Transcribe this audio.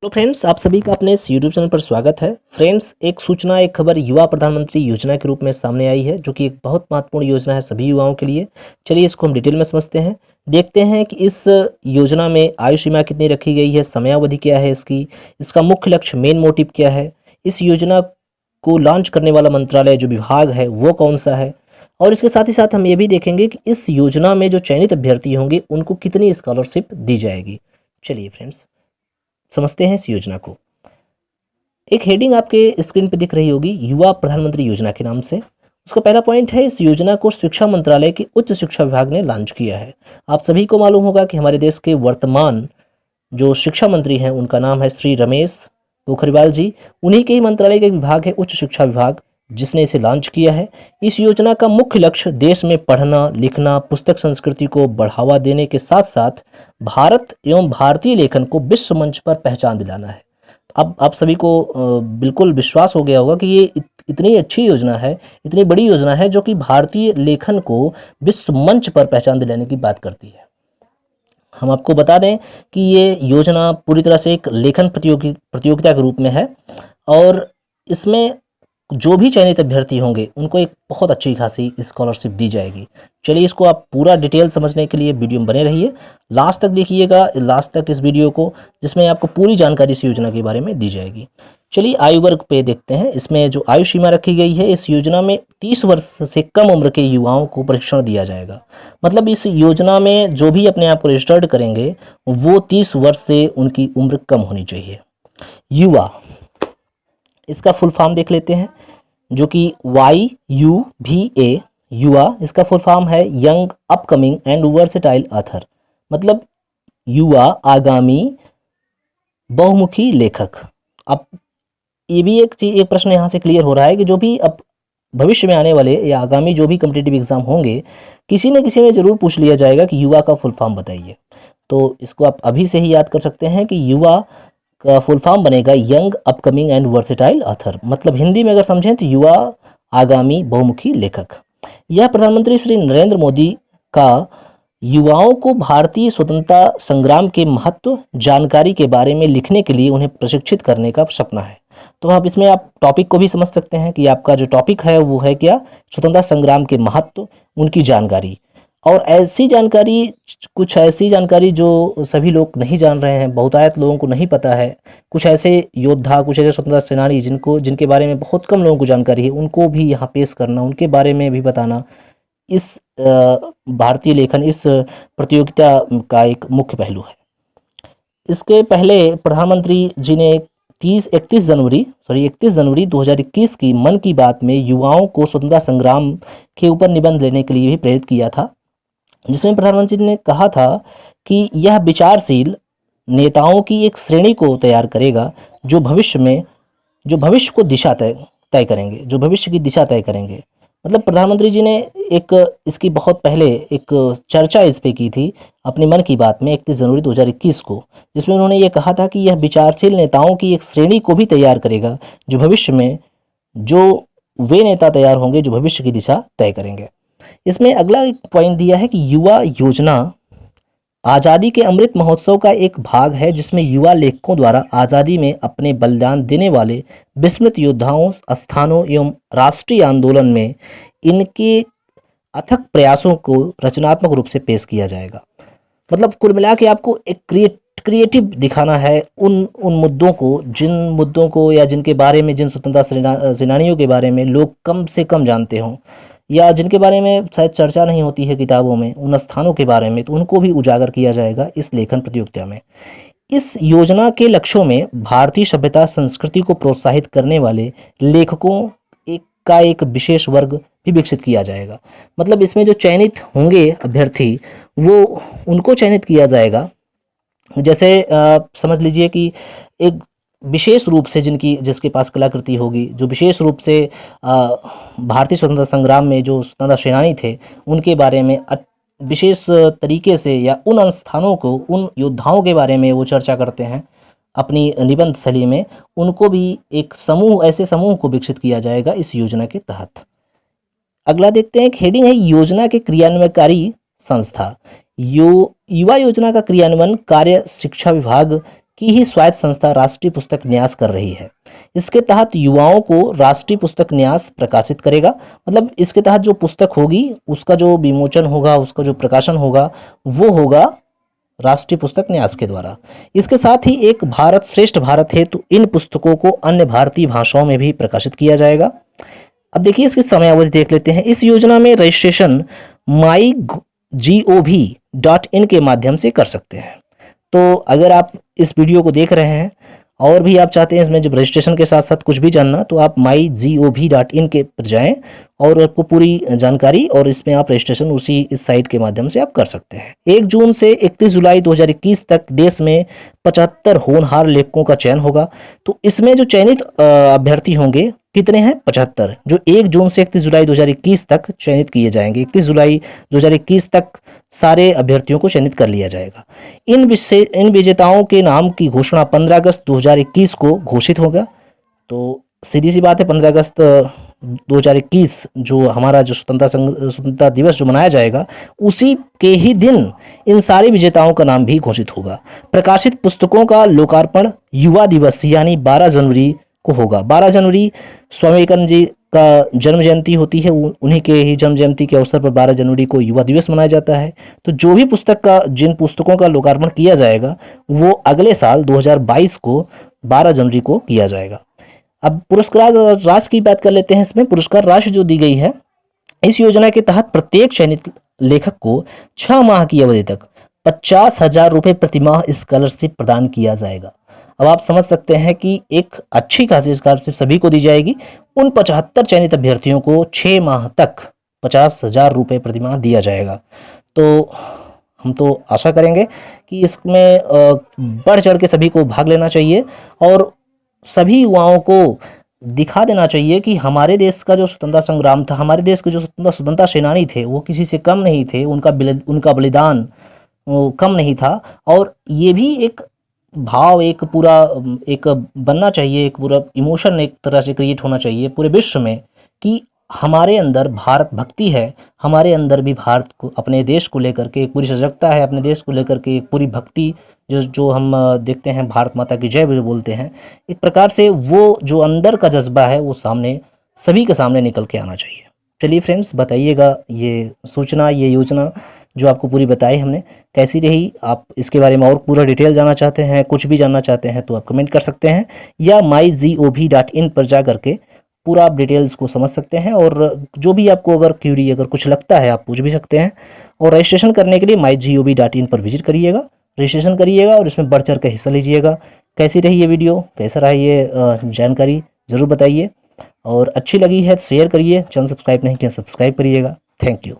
तो फ्रेंड्स, आप सभी का अपने इस यूट्यूब चैनल पर स्वागत है। फ्रेंड्स, एक सूचना, एक खबर युवा प्रधानमंत्री योजना के रूप में सामने आई है, जो कि एक बहुत महत्वपूर्ण योजना है सभी युवाओं के लिए। चलिए इसको हम डिटेल में समझते हैं, देखते हैं कि इस योजना में आयु सीमा कितनी रखी गई है, समयावधि क्या है इसकी, इसका मुख्य लक्ष्य, मेन मोटिव क्या है, इस योजना को लॉन्च करने वाला मंत्रालय जो विभाग है वो कौन सा है, और इसके साथ ही साथ हम ये भी देखेंगे कि इस योजना में जो चयनित अभ्यर्थी होंगे उनको कितनी स्कॉलरशिप दी जाएगी। चलिए फ्रेंड्स, समझते हैं इस योजना को। एक हेडिंग आपके स्क्रीन पे दिख रही होगी युवा प्रधानमंत्री योजना के नाम से। उसका पहला पॉइंट है, इस योजना को शिक्षा मंत्रालय के उच्च शिक्षा विभाग ने लॉन्च किया है। आप सभी को मालूम होगा कि हमारे देश के वर्तमान जो शिक्षा मंत्री हैं उनका नाम है श्री रमेश पोखरियाल जी। उन्हीं के ही मंत्रालय का एक विभाग है उच्च शिक्षा विभाग, जिसने इसे लॉन्च किया है। इस योजना का मुख्य लक्ष्य देश में पढ़ना लिखना, पुस्तक संस्कृति को बढ़ावा देने के साथ साथ भारत एवं भारतीय लेखन को विश्व मंच पर पहचान दिलाना है। अब आप सभी को बिल्कुल विश्वास हो गया होगा कि ये इतनी अच्छी योजना है, इतनी बड़ी योजना है, जो कि भारतीय लेखन को विश्व मंच पर पहचान दिलाने की बात करती है। हम आपको बता दें कि ये योजना पूरी तरह से एक लेखन प्रतियोगिता के रूप में है, और इसमें जो भी चयनित अभ्यर्थी होंगे उनको एक बहुत अच्छी खासी स्कॉलरशिप दी जाएगी। चलिए इसको आप पूरा डिटेल समझने के लिए वीडियो में बने रहिए, लास्ट तक देखिएगा, लास्ट तक इस वीडियो को, जिसमें आपको पूरी जानकारी इस योजना के बारे में दी जाएगी। चलिए आयु वर्ग पे देखते हैं। इसमें जो आयु सीमा रखी गई है, इस योजना में 30 वर्ष से कम उम्र के युवाओं को प्रशिक्षण दिया जाएगा। मतलब इस योजना में जो भी अपने आप को रजिस्टर्ड करेंगे वो 30 वर्ष से उनकी उम्र कम होनी चाहिए। युवा, इसका फुल फॉर्म देख लेते हैं, जो कि YUVA, युवा, इसका फुल फॉर्म है young upcoming and versatile author. मतलब युवा, आगामी, बहुमुखी लेखक। अब ये भी एक प्रश्न यहाँ से क्लियर हो रहा है कि जो भी अब भविष्य में आने वाले या आगामी जो भी कॉम्पिटिटिव एग्जाम होंगे, किसी न किसी में जरूर पूछ लिया जाएगा कि युवा का फुल फॉर्म बताइए। तो इसको आप अभी से ही याद कर सकते हैं कि युवा का फुल फॉर्म बनेगा young upcoming and versatile author. मतलब हिंदी में अगर समझें तो युवा, आगामी, बहुमुखी लेखक। यह प्रधानमंत्री श्री नरेंद्र मोदी का युवाओं को भारतीय स्वतंत्रता संग्राम के महत्व जानकारी के बारे में लिखने के लिए उन्हें प्रशिक्षित करने का सपना है। तो अब इसमें आप टॉपिक को भी समझ सकते हैं कि आपका जो टॉपिक है वो है क्या, स्वतंत्रता संग्राम के महत्व, उनकी जानकारी। और ऐसी जानकारी, कुछ ऐसी जानकारी जो सभी लोग नहीं जान रहे हैं, बहुतायत लोगों को नहीं पता है। कुछ ऐसे योद्धा, कुछ ऐसे स्वतंत्रता सेनानी जिनके बारे में बहुत कम लोगों को जानकारी है, उनको भी यहाँ पेश करना, उनके बारे में भी बताना, इस भारतीय लेखन, इस प्रतियोगिता का एक मुख्य पहलू है। इसके पहले प्रधानमंत्री जी ने 31 जनवरी 2021 की मन की बात में युवाओं को स्वतंत्रता संग्राम के ऊपर निबंध लेने के लिए भी प्रेरित किया था, जिसमें प्रधानमंत्री ने कहा था कि यह विचारशील नेताओं की एक श्रेणी को तैयार करेगा जो भविष्य को दिशा तय करेंगे, जो भविष्य की दिशा तय करेंगे। मतलब प्रधानमंत्री जी ने एक इसकी बहुत पहले एक चर्चा इस पे की थी अपनी मन की बात में 31 जनवरी 2021 को, जिसमें उन्होंने ये कहा था कि यह विचारशील नेताओं की एक श्रेणी को भी तैयार करेगा जो भविष्य में वे नेता तैयार होंगे जो भविष्य की दिशा तय करेंगे। इसमें अगला एक पॉइंट दिया है कि युवा योजना आज़ादी के अमृत महोत्सव का एक भाग है, जिसमें युवा लेखकों द्वारा आज़ादी में अपने बलिदान देने वाले विस्मृत योद्धाओं, स्थानों एवं राष्ट्रीय आंदोलन में इनके अथक प्रयासों को रचनात्मक रूप से पेश किया जाएगा। मतलब कुल मिला के आपको एक क्रिएटिव दिखाना है उन मुद्दों को, जिन मुद्दों को या जिनके बारे में, जिन स्वतंत्रता सेनानियों के बारे में लोग कम से कम जानते हों, या जिनके बारे में शायद चर्चा नहीं होती है किताबों में, उन स्थानों के बारे में, तो उनको भी उजागर किया जाएगा इस लेखन प्रतियोगिता में। इस योजना के लक्ष्यों में भारतीय सभ्यता संस्कृति को प्रोत्साहित करने वाले लेखकों का एक विशेष वर्ग भी विकसित किया जाएगा। मतलब इसमें जो चयनित होंगे अभ्यर्थी, वो उनको चयनित किया जाएगा, जैसे समझ लीजिए कि एक विशेष रूप से जिसके पास कलाकृति होगी, जो विशेष रूप से भारतीय स्वतंत्रता संग्राम में जो स्वतंत्रता सेनानी थे उनके बारे में विशेष तरीके से, या उन स्थानों को, उन योद्धाओं के बारे में वो चर्चा करते हैं अपनी निबंध शैली में, उनको भी एक समूह, ऐसे समूह को विकसित किया जाएगा इस योजना के तहत। अगला देखते हैं, एक हेडिंग है योजना के क्रियान्वयनकारी संस्था। युवा योजना का क्रियान्वयन कार्य शिक्षा विभाग की ही स्वायत्त संस्था राष्ट्रीय पुस्तक न्यास कर रही है। इसके तहत युवाओं को राष्ट्रीय पुस्तक न्यास प्रकाशित करेगा, मतलब इसके तहत जो पुस्तक होगी उसका जो विमोचन होगा, उसका जो प्रकाशन होगा वो होगा राष्ट्रीय पुस्तक न्यास के द्वारा। इसके साथ ही एक भारत श्रेष्ठ भारत है, तो इन पुस्तकों को अन्य भारतीय भाषाओं में भी प्रकाशित किया जाएगा। अब देखिए इसकी समयावधि देख लेते हैं। इस योजना में रजिस्ट्रेशन mygov.in के माध्यम से कर सकते हैं। तो अगर आप इस वीडियो को देख रहे हैं और भी आप चाहते हैं इसमें जब रजिस्ट्रेशन के साथ साथ कुछ भी जानना, तो आप mygov.in के पर जाएं और आपको पूरी जानकारी और इसमें आप रजिस्ट्रेशन उसी इस साइट के माध्यम से आप कर सकते हैं। 1 जून से 31 जुलाई 2021 तक देश में 75 होनहार लेखकों का चयन होगा। तो इसमें जो चयनित अभ्यर्थी होंगे कितने हैं? 75, जो 1 जून से 31 जुलाई 2021 तक चयनित किए जाएंगे। 31 जुलाई 2021 तक सारे अभ्यर्थियों को चयनित कर लिया जाएगा। इन विजेताओं के नाम की घोषणा 15 अगस्त 2021 को घोषित होगा। तो सीधी सी बात है, 15 अगस्त 2021 जो हमारा जो स्वतंत्रता दिवस जो मनाया जाएगा, उसी के ही दिन इन सारे विजेताओं का नाम भी घोषित होगा। प्रकाशित पुस्तकों का लोकार्पण युवा दिवस यानी 12 जनवरी को होगा। 12 जनवरी स्वामी विवेकानंद जी का जन्म जयंती होती है, उन्हीं के ही जन्म जयंती के अवसर पर 12 जनवरी को युवा दिवस मनाया जाता है। तो जो भी जिन पुस्तकों का लोकार्पण किया जाएगा वो अगले साल 2022 को 12 जनवरी को किया जाएगा। अब पुरस्कार राशि की बात कर लेते हैं। इसमें पुरस्कार राशि जो दी गई है, इस योजना के तहत प्रत्येक चयनित लेखक को 6 माह की अवधि तक 50,000 रुपये प्रतिमाह स्कॉलरशिप प्रदान किया जाएगा। अब आप समझ सकते हैं कि एक अच्छी खासी स्कॉलरशिप सभी को दी जाएगी। उन 75 चयनित अभ्यर्थियों को 6 माह तक 50,000 रुपये प्रतिमाह दिया जाएगा। तो हम तो आशा करेंगे कि इसमें बढ़ चढ़ के सभी को भाग लेना चाहिए और सभी युवाओं को दिखा देना चाहिए कि हमारे देश का जो स्वतंत्रता संग्राम था, हमारे देश के जो स्वतंत्रता सेनानी थे, वो किसी से कम नहीं थे, उनका बलिदान कम नहीं था। और ये भी एक भाव, एक पूरा एक बनना चाहिए, एक पूरा इमोशन एक तरह से क्रिएट होना चाहिए पूरे विश्व में कि हमारे अंदर भारत भक्ति है, हमारे अंदर भी भारत को, अपने देश को लेकर के एक पूरी सजगता है, अपने देश को लेकर के एक पूरी भक्ति जो हम देखते हैं, भारत माता की जय भी बोलते हैं। एक प्रकार से वो जो अंदर का जज्बा है वो सामने सभी के सामने निकल के आना चाहिए। चलिए फ्रेंड्स, बताइएगा ये सूचना, ये योजना जो आपको पूरी बताई हमने कैसी रही। आप इसके बारे में और पूरा डिटेल जानना चाहते हैं, कुछ भी जानना चाहते हैं तो आप कमेंट कर सकते हैं या mygov.in पर जा करके पूरा आप डिटेल्स को समझ सकते हैं। और जो भी आपको अगर क्यूरी, अगर कुछ लगता है, आप पूछ भी सकते हैं। और रजिस्ट्रेशन करने के लिए mygov.in पर विजिट करिएगा, रजिस्ट्रेशन करिएगा और इसमें बढ़ चढ़ के हिस्सा लीजिएगा। कैसी रही ये वीडियो, कैसा रहा ये जानकारी, ज़रूर बताइए। और अच्छी लगी है तो शेयर करिए, चैनल सब्सक्राइब नहीं किया सब्सक्राइब करिएगा। Thank you.